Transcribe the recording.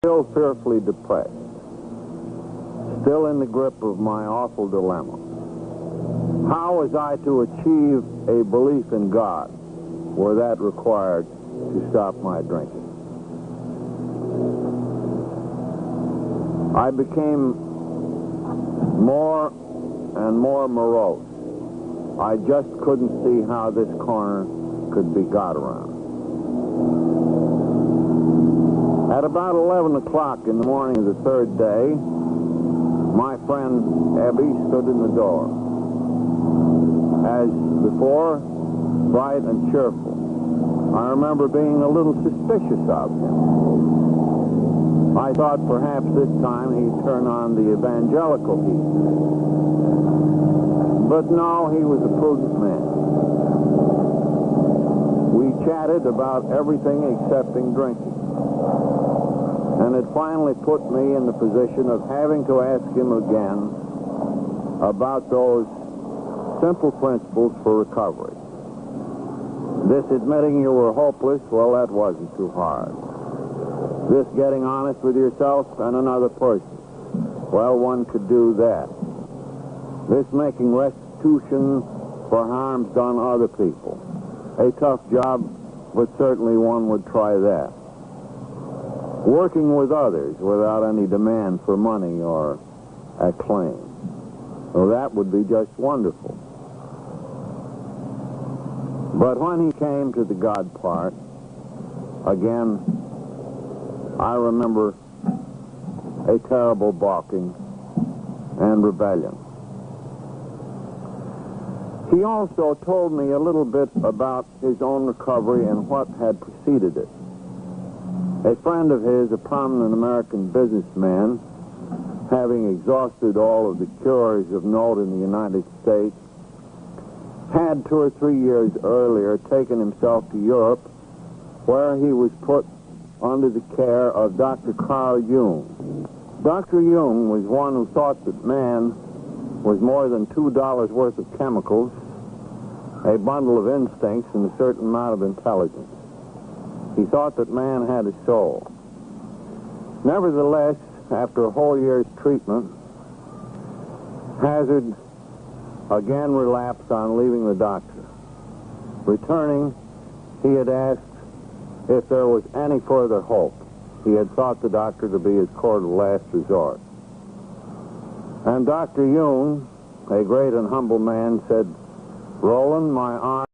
Still fearfully depressed, still in the grip of my awful dilemma. How was I to achieve a belief in God were that required to stop my drinking? I became more and more morose. I just couldn't see how this corner could be got around. At about 11 o'clock in the morning of the third day, my friend Ebby stood in the door. As before, bright and cheerful. I remember being a little suspicious of him. I thought perhaps this time he'd turn on the evangelical heat. But no, he was a prudent man. We chatted about everything excepting drinking. And it finally put me in the position of having to ask him again about those simple principles for recovery. This admitting you were hopeless, well, that wasn't too hard. This getting honest with yourself and another person, well, one could do that. This making restitution for harms done other people. A tough job, but certainly one would try that. Working with others without any demand for money or acclaim. Well, that would be just wonderful. But when he came to the God part, again, I remember a terrible balking and rebellion. He also told me a little bit about his own recovery and what had preceded it. A friend of his, a prominent American businessman, having exhausted all of the cures of note in the United States, had 2 or 3 years earlier taken himself to Europe, where he was put under the care of Dr. Carl Jung. Dr. Jung was one who thought that man was more than $2 worth of chemicals, a bundle of instincts, and a certain amount of intelligence. He thought that man had a soul. Nevertheless, after a whole year's treatment, Hazard again relapsed on leaving the doctor. Returning, he had asked if there was any further hope. He had thought the doctor to be his court of last resort. And Dr. Jung, a great and humble man, said, "Roland, my arm